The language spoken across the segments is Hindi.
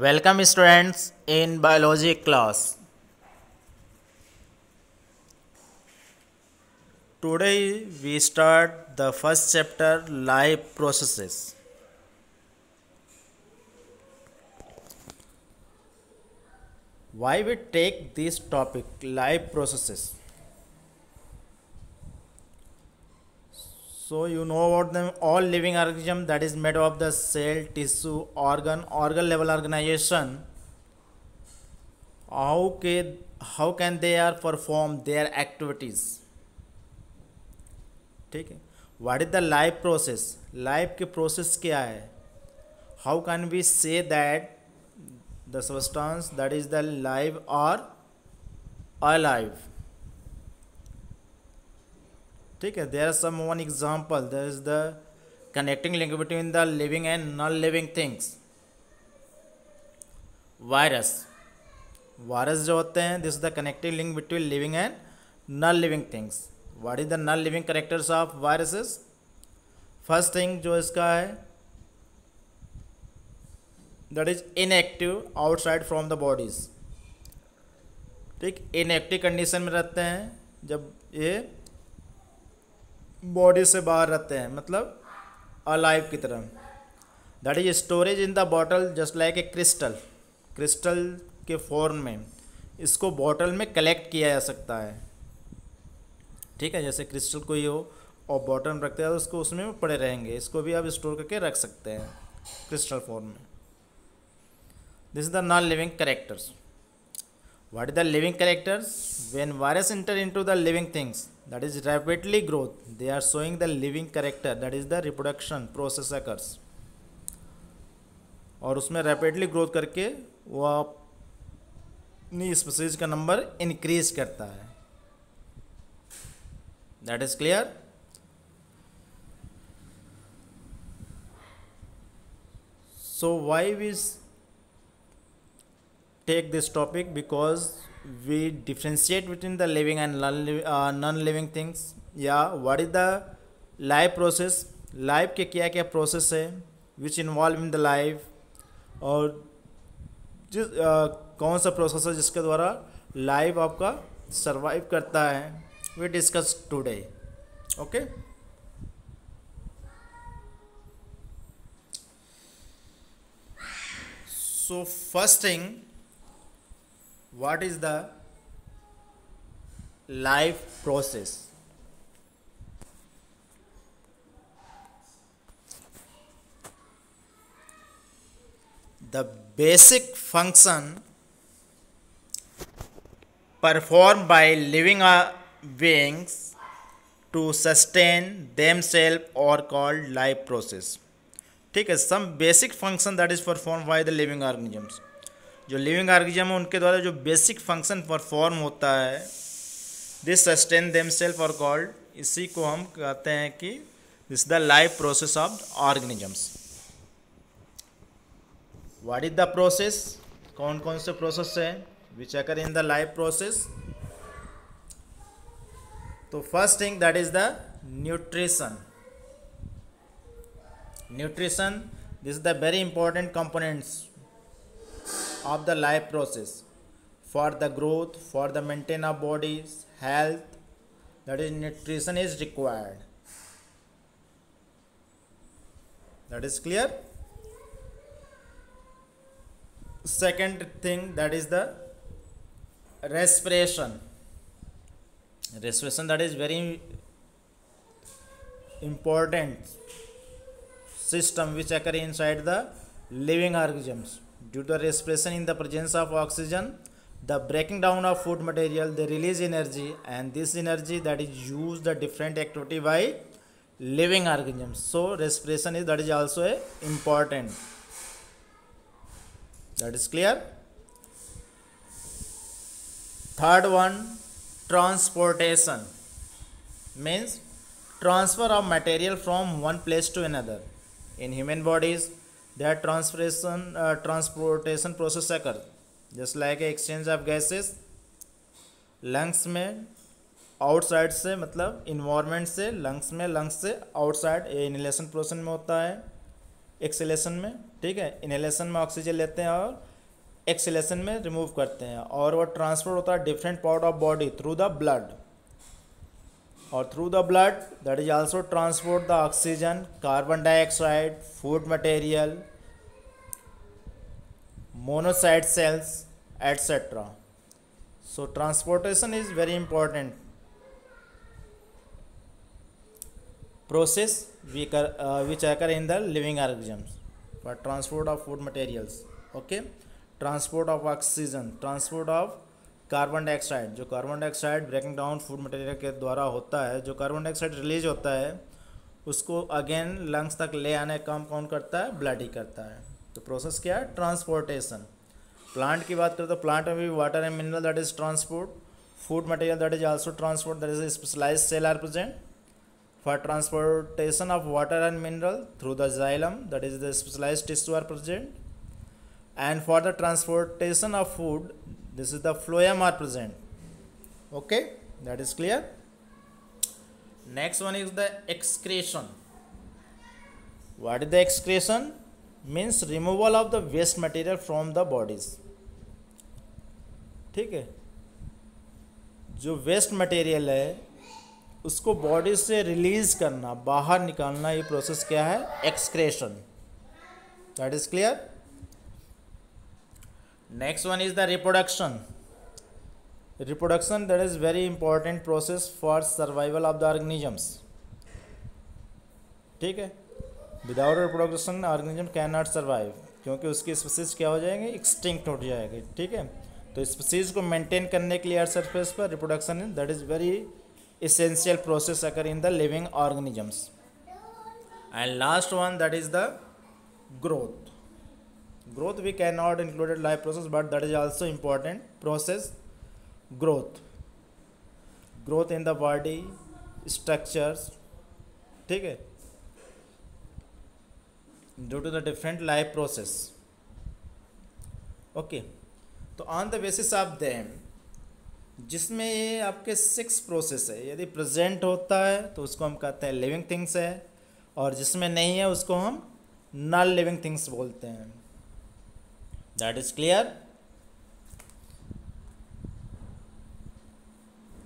Welcome students in biology class. Today we start the first chapter, life processes. Why we take this topic, life processes? So you know about them, all living organism that is made of the cell, tissue, organ level organization. How can they are perform their activities? ठीक है. What is the life process? Life के प्रोसेस क्या है? How can we say that the substance that is the live और अलाइव? ठीक है. There are some one example. There is the connecting link between the living and non living things. Virus जो होते हैं, this is the connecting link between living and non living things. What is the non living characters of viruses? First thing जो इसका है, that is inactive outside from the bodies. ठीक, इनएक्टिव कंडीशन में रहते हैं जब ये बॉडी से बाहर रहते हैं, मतलब अलाइव की तरह. That is storage in the bottle just like A crystal के फॉर्म में इसको बॉटल में कलेक्ट किया जा सकता है. ठीक है, जैसे क्रिस्टल कोई हो और बॉटल में रखते हैं तो उसको उसमें पड़े रहेंगे. इसको भी आप स्टोर करके रख सकते हैं क्रिस्टल फॉर्म में. This is the non living characters. What is the living characters? When virus enter into the living things, that is rapidly growth, they are showing the living character, that is the reproduction process occurs. और उसमें रैपिडली ग्रोथ करके वो अपनी स्पीसीज का नंबर इंक्रीज करता है. That is clear? So why we take this topic? Because we differentiate between the living and non-living things. Yeah, what is the life process? Life के क्या क्या process है which involve in the life, और कौन सा प्रोसेस है जिसके द्वारा लाइफ आपका सर्वाइव करता है, we discuss today. Okay, so first thing, what is the life process? The basic function performed by living beings to sustain themselves or called life process. ठीक है, some basic function that is performed by the living organisms. जो लिविंग ऑर्गेनिज्म है उनके द्वारा जो बेसिक फंक्शन परफॉर्म होता है, दिस सस्टेन देमसेल्फ और कॉल्ड, इसी को हम कहते हैं कि this the life process of organisms. What is the process? कौन कौन से प्रोसेस है विच अकर इन द लाइफ प्रोसेस? तो first thing that is the nutrition. Nutrition, this is the very important components of the life process for the growth, for the maintain of bodies health, that is nutrition is required. That is clear. Second thing, that is the respiration. That is very important system which occur inside the living organisms. Due to respiration, in the presence of oxygen, the breaking down of food material, they release energy, and this energy that is used the different activity by living organisms. So respiration is, that is also a important. That is clear. Third one, transportation, means transfer of material from one place to another. In human bodies, there transportation process occur just like exchange of gases. Lungs में आउटसाइड से, मतलब इन्वायरमेंट से लंग्स में, लंग्स से आउटसाइड, ये इनहेलेशन प्रोसेस में होता है, एक्सहेलेशन में. ठीक है, इनहेलेशन में ऑक्सीजन लेते हैं और एक्सहेलेशन में रिमूव करते हैं, और वो ट्रांसपोर्ट होता है different part of body through the blood, और through the blood that is also transport the oxygen, carbon dioxide, food material, monocyte cells, etc. So transportation is very important process which occur in the living organisms for transport of food materials. Okay, transport of oxygen, transport of carbon dioxide, जो carbon dioxide breaking down food material के द्वारा होता है, जो कार्बन डाइऑक्साइड रिलीज होता है उसको अगेन लंग्स तक ले आने का काम कौन करता है? ब्लड ही करता है। तो प्रोसेस क्या है? ट्रांसपोर्टेशन। प्लांट की बात करें तो प्लांट में भी water and mineral that is transport, food material that is also transport, that is specialized cell are present for transportation of water and mineral through the xylem, that is the specialized tissue are present, and for the transportation of food this is the phloem are present. Okay, that is clear. Next one is the excretion. What is the excretion? Means removal of the waste material from the bodies. ठीक है, जो वेस्ट मटेरियल है उसको बॉडी से रिलीज करना, बाहर निकालना, ये प्रोसेस क्या है? Excretion. That is clear. Next one is the reproduction. Reproduction, that is very important process for survival of the organisms. ठीक है, without reproduction organism can not survive, क्योंकि उसकी स्पीसीज क्या हो जाएंगे? एक्सटिंक्ट हो जाएगी। ठीक है, तो स्पीसीज को मेंटेन करने के लिए अर्थ सरफेस पर reproduction that is very essential process occur in the living organisms. And last one that is the growth. Growth we cannot include life process, but that is also important process. Growth in the body structures, ठीक है, due to the different life process. Okay, तो on the basis of them, जिसमें ये आपके 6 प्रोसेस है, यदि प्रेजेंट होता है तो उसको हम कहते हैं लिविंग थिंग्स है, और जिसमें नहीं है उसको हम नॉन लिविंग थिंग्स बोलते हैं। That is clear.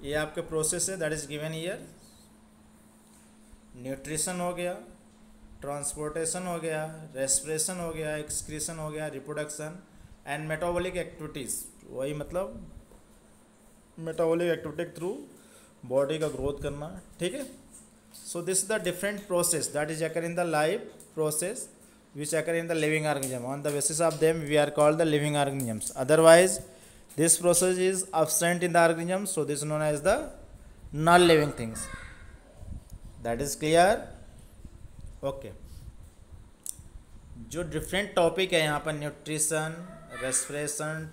ये आपके प्रोसेस है that is given year. Nutrition हो गया, ट्रांसपोर्टेशन हो गया, रेस्पिरेशन हो गया, एक्सक्रीशन हो गया, रिप्रोडक्शन एंड मेटाबॉलिक एक्टिविटीज़, वही मतलब मेटाबॉलिक एक्टिविटी के थ्रू बॉडी का ग्रोथ करना। ठीक है, so this is the different process that is occur in the life process which occur in the living organism. On the basis of them we are called the living organisms. Otherwise this process is absent in the organism, so this is known as the non living things. That is clear. Okay, जो डिफरेंट टॉपिक है यहाँ पर nutrition, respiration,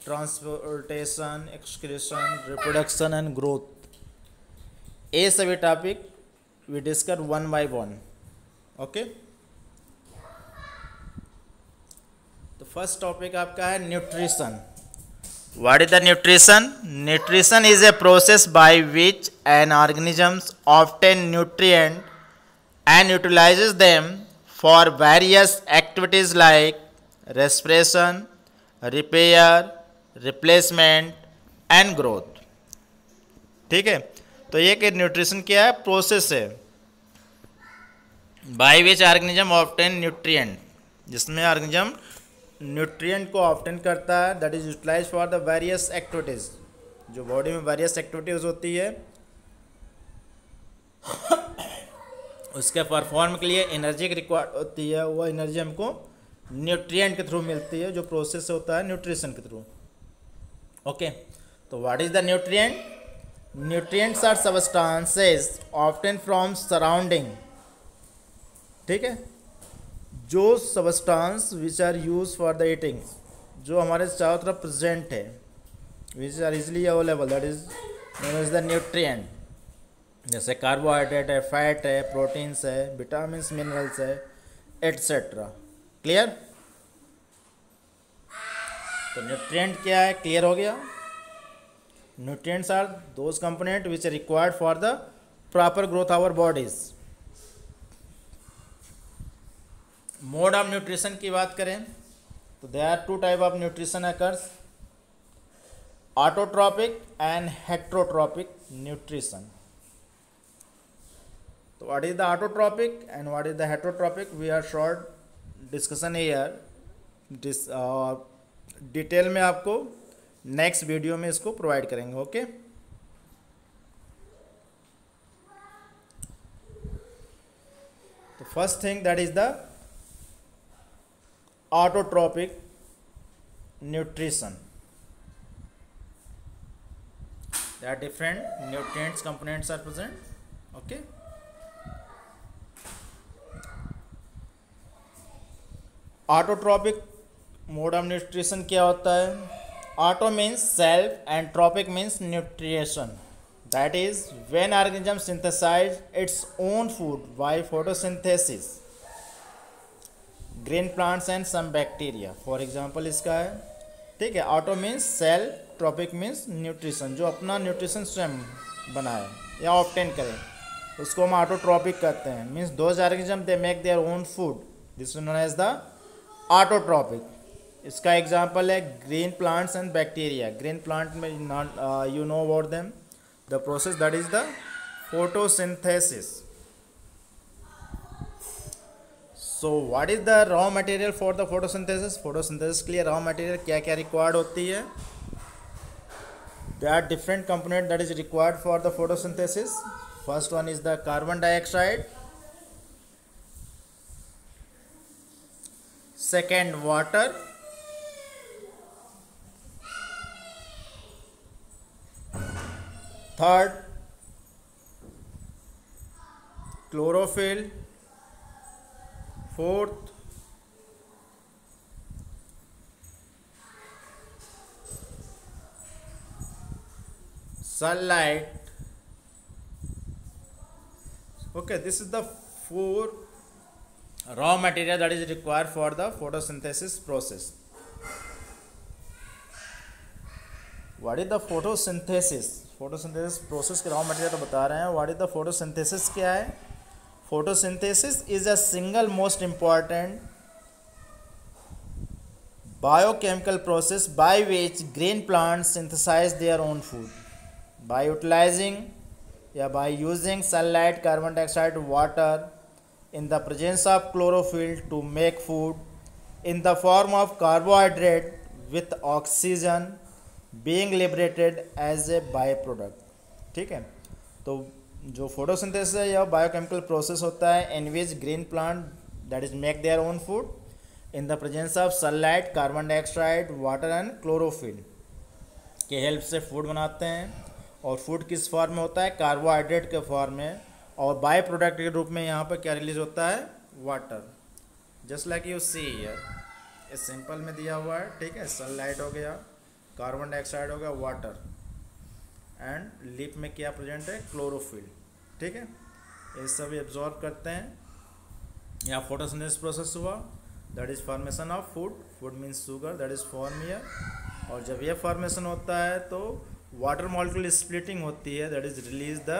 transportation, excretion, reproduction and growth, ये सभी topic we discuss one by one. Okay, तो फर्स्ट टॉपिक आपका है nutrition. What is the nutrition? Nutrition is a process by which an organisms obtain nutrient and utilizes them for various activities like respiration, repair, replacement and growth. ठीक है, तो ये कि न्यूट्रिशन क्या है? प्रोसेस है by which organism obtain nutrient, जिसमें ऑर्गेनिज्म न्यूट्रिएंट को ऑब्टेन करता है, that is utilize for the various activities. जो बॉडी में वेरियस एक्टिविटीज़ होती है उसके परफॉर्म के लिए एनर्जी की रिक्वायर्ड होती है, वो एनर्जी हमको न्यूट्रिएंट के थ्रू मिलती है, जो प्रोसेस होता है न्यूट्रिशन के थ्रू। ओके, तो what is the nutrient? Nutrients are substances obtain from surrounding. ठीक है, जो substance which are use for the eating, जो हमारे चारों तरफ प्रेजेंट है, which are easily available, that is known as the nutrient. जैसे कार्बोहाइड्रेट है, फैट है, प्रोटीन्स है, विटामिन मिनरल्स है, एट्सेट्रा। क्लियर? तो न्यूट्रिएंट क्या है? क्लियर हो गया। Nutrients are those component which are required for the proper growth our bodies. Mode of nutrition की बात करें तो there are two type of nutrition occurs, autotrophic and heterotrophic nutrition. So what is the autotropic and what is the heterotropic? We are short discussion here. Detail में आपको नेक्स्ट वीडियो में इसको प्रोवाइड करेंगे. ओके, तो first thing that is the autotropic nutrition. There are different nutrients components are present. Okay, autotrophic mode of nutrition क्या होता है? Auto means self and trophic means nutrition. That is when organism synthesize its own food by photosynthesis, green plants and some bacteria. For example इसका है, ठीक है. Auto means self, trophic means nutrition, जो अपना न्यूट्रिशन स्वयं बनाए या ऑब्टेन करे, उसको हम ऑटोट्रॉपिक कहते हैं. Means those organism they make their own food, this is known as the autotrophic. इसका एग्जांपल है green plants and bacteria. Green plant में you know about them, the process that is the photosynthesis. So what is the raw material for the photosynthesis? Photosynthesis के लिए रॉ मटेरियल क्या क्या रिक्वायर्ड होती है? There are different component that is required for the photosynthesis. First one is the carbon dioxide, second water, third chlorophyll, fourth sunlight. Okay, this is the four raw material that is required for the photosynthesis process. What is the photosynthesis? photosynthesis process के raw material तो बता रहे हैं. What is the photosynthesis क्या है? photosynthesis is a single most important biochemical process by which green plants synthesize their own food by utilizing by using sunlight, carbon dioxide, water in the presence of chlorophyll to make food in the form of carbohydrate with oxygen being liberated as a byproduct. ठीक है, तो जो फोटोसिंथेसिस है यह बायोकेमिकल प्रोसेस होता है in which green plant that is make their own food in the presence of sunlight, carbon dioxide, water and chlorophyll के हेल्प से फूड बनाते हैं. और फूड किस फॉर्म में होता है? कार्बोहाइड्रेट के फॉर्म में. और बाय प्रोडक्ट के रूप में यहाँ पर क्या रिलीज होता है? Water. Just like you see here, इस सिंपल में दिया हुआ है. ठीक है, सनलाइट हो गया, कार्बन डाइऑक्साइड हो गया, वाटर, एंड लिप में क्या प्रेजेंट है? क्लोरोफिल. ठीक है, ये सब एब्जॉर्ब करते हैं. यहाँ फोटोसिंथेसिस प्रोसेस हुआ, that is formation of food. Food means sugar, that is form here. और जब ये फॉर्मेशन होता है तो वाटर मॉलिक्यूल स्प्लिटिंग होती है, that is release the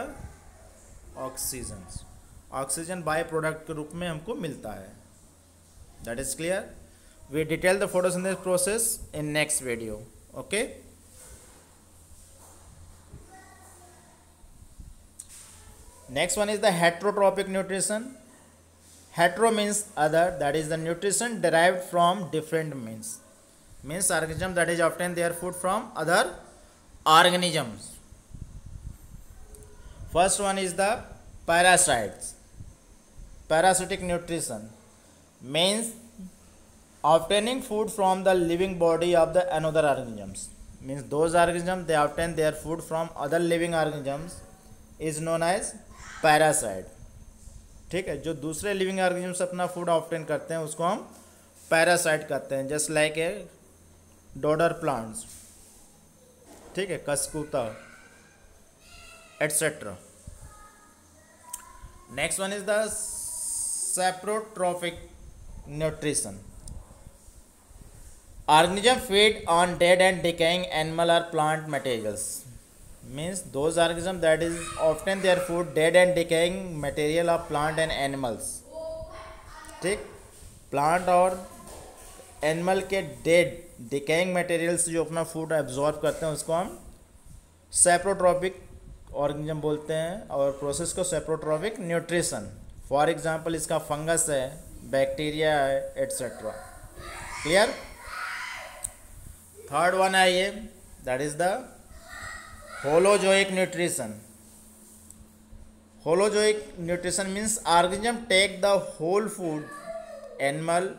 oxygen. Oxygen by product के रूप में हमको मिलता है. That is clear. We detail the photosynthesis process in next video. Okay, next one is the heterotrophic nutrition. Hetero means other, that is the nutrition derived from different means organism that is obtain their food from other organisms. First one is the parasites. Parasitic nutrition means obtaining food from the living body of the another organisms. Means those organisms they obtain their food from other living organisms is known as parasite. ठीक है, जो दूसरे लिविंग ऑर्गेनिज्म अपना फूड ऑब्टेन करते हैं उसको हम पैरासाइट कहते हैं. Just like a dodder plants, ठीक है, cuscuta etcetera. Next one is the saprotrophic nutrition. Organism feed on dead and decaying animal और plant materials. Means those organisms that is often their food dead and decaying material of plant and animals. ठीक, प्लांट और एनिमल के डेड डिकेइंग मटेरियल्स जो अपना फूड एब्जॉर्ब करते हैं उसको हम सेप्रोट्रॉपिक ऑर्गेनिज्म बोलते हैं, और प्रोसेस को सेप्रोट्रॉपिक न्यूट्रिशन। फॉर एग्जांपल इसका फंगस है, बैक्टीरिया है, एट्सेट्रा। क्लियर। थर्ड वन है ये, that is the holozoic nutrition. Holozoic nutrition means organism take the whole food, animal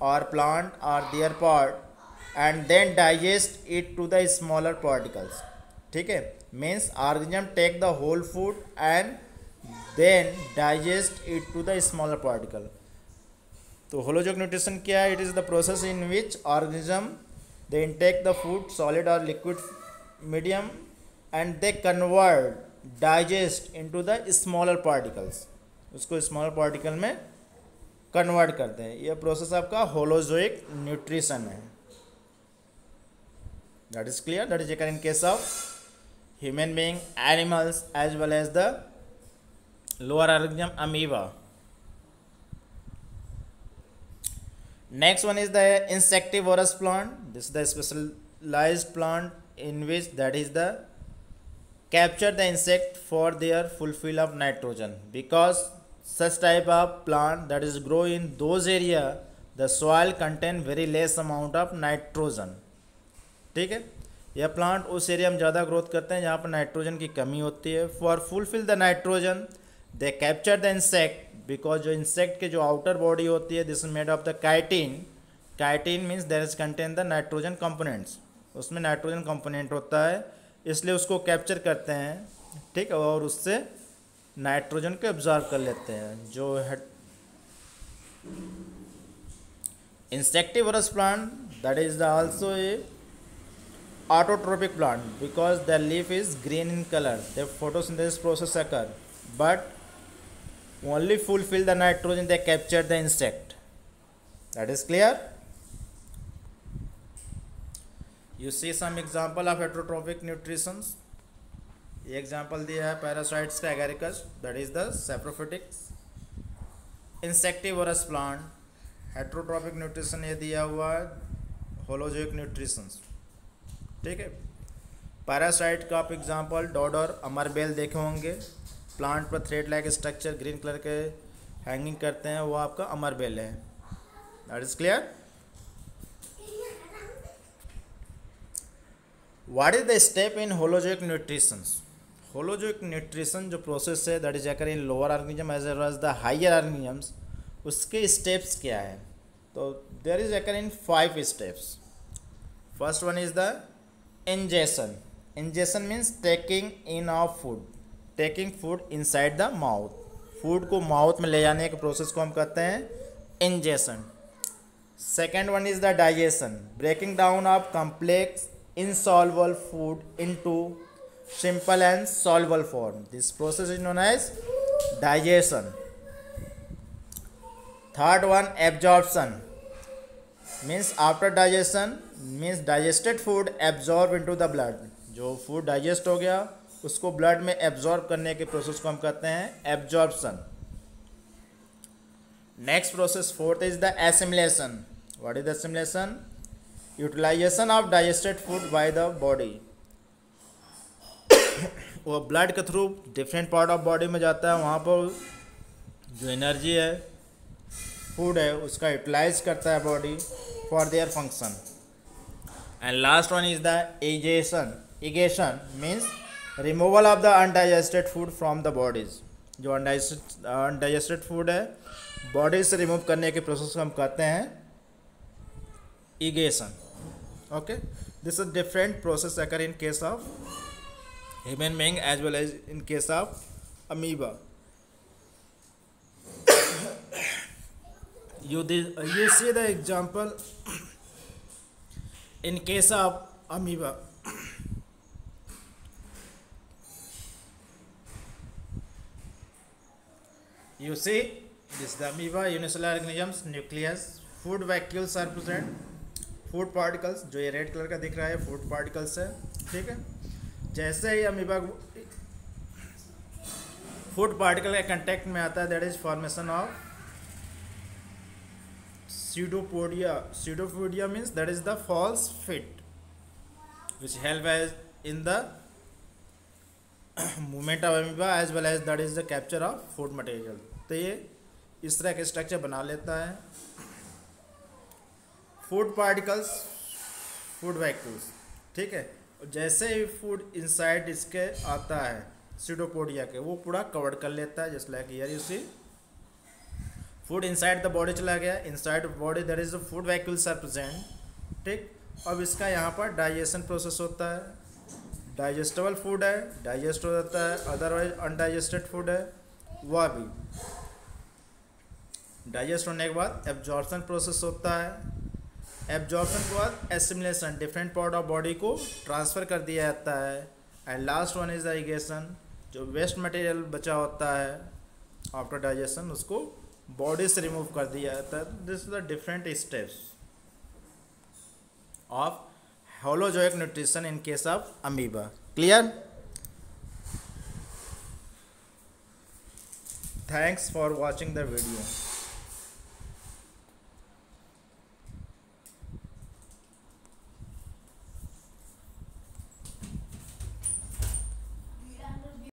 और प्लांट और their part and then digest it to the smaller particles. ठीक है, means organism take the whole food and then digest it to the smaller particle. तो होलोजोइक न्यूट्रिशन क्या है? It is the process in which organism they intake the food solid और liquid medium and they convert digest into the smaller particles, उसको स्मॉलर पार्टिकल में कन्वर्ट करते हैं। यह प्रोसेस आपका होलोजोइक न्यूट्रिशन है। That is clear. That is in case of human being, animals as well as the lower organism amoeba. Next one is the insectivorous plant. This is the specialized plant in which that is the capture the insect for their fulfill of nitrogen, because such type of plant that is grow in those area the soil contain very less amount of nitrogen. ठीक है, यह प्लांट उस एरिया में ज़्यादा ग्रोथ करते हैं जहाँ पर नाइट्रोजन की कमी होती है। For fulfil the nitrogen they capture the insect, because जो इंसेक्ट के जो आउटर बॉडी होती है this is made of the chitin. Chitin means there is contain the nitrogen components, उसमें नाइट्रोजन कंपोनेंट होता है, इसलिए उसको कैप्चर करते हैं। ठीक है, और उससे नाइट्रोजन को एब्जॉर्ब कर लेते हैं। जो है insectivorous plant that is the also a autotrophic plant because their leaf is green in color. The photosynthesis process occur, but only fulfill the nitrogen they capture the insect. That is clear. You see some example of heterotrophic nutritions. ये example दिया है parasites का agaricus, that is the saprophytic insectivorous plant. heterotrophic nutrition ये दिया हुआ है holozoic nutritions. ठीक है, पैरासाइट का आप एग्जांपल डॉड और अमरबेल देखे होंगे। प्लांट पर thread like structure green colour के हैंगिंग करते हैं, वो आपका अमरबेल है। That is clear. What is the step in holozoic nutrition? Holozoic nutrition जो प्रोसेस है that is occur in lower organism as well as the higher organisms, उसके स्टेप्स क्या है? तो there is occur in 5 steps. First one is the ingestion. Ingestion means taking in of food, taking food inside the mouth. Food को माउथ में ले जाने के प्रोसेस को हम कहते हैं ingestion. Second one is the digestion, breaking down of complex insoluble food into simple and soluble form. This process is known as digestion. Third one, absorption, means after digestion means digested food absorb into the blood. जो फूड डाइजेस्ट हो गया उसको ब्लड में एब्जॉर्ब करने के प्रोसेस को हम कहते हैं absorption. Next process fourth is the assimilation. What is the assimilation? Utilisation of digested food by the body. वो ब्लड के through different part of body में जाता है, वहाँ पर जो एनर्जी है फूड है उसका यूटिलाइज करता है body for their function. And last one is the egestion. Egestion means removal of the undigested food from the bodies. जो undigested food है बॉडी से रिमूव करने के प्रोसेस को हम कहते हैं egestion. Okay, this is different process occur in case of human being as well as in case of amoeba. You see the example in case of amoeba. You see this is the amoeba, unicellular organisms, nucleus, food vacuoles are present, food particles, जो ये रेड कलर का दिख रहा है फूड पार्टिकल्स है। ठीक है, जैसे ही अमीबा फूड पार्टिकल के कंटेक्ट में आता है that is formation of Pseudopodia means that is the false fit which help as in the movement of amoeba as well as that is the capture of food material. तो ये इस तरह के स्ट्रक्चर बना लेता है. फूड पार्टिकल्स, फूड वैक्यूल्स, ठीक है. जैसे ही फूड इनसाइड इसके आता है सीडोपोडिया के, वो पूरा कवर कर लेता है. Just like here you see food inside the body चला गया. Inside body that is the food vacuoles are present, ठीक. अब इसका यहाँ पर डाइजेशन प्रोसेस होता है. डाइजेस्टेबल फूड है, डाइजेस्ट हो जाता है. अदरवाइज अनडाइजेस्टेड फूड है, वह भी डाइजेस्ट होने के बाद एब्जॉर्प्शन प्रोसेस होता है. एब्जॉर्प्शन के बाद assimilation, different part of body को ट्रांसफ़र कर दिया जाता है. And last one is digestion, जो वेस्ट मटेरियल बचा होता है आफ्टर डाइजेशन उसको बॉडी से रिमूव कर दिया जाता है. This is the different steps of holozoic nutrition in case of amoeba. Clear? Thanks for watching the video.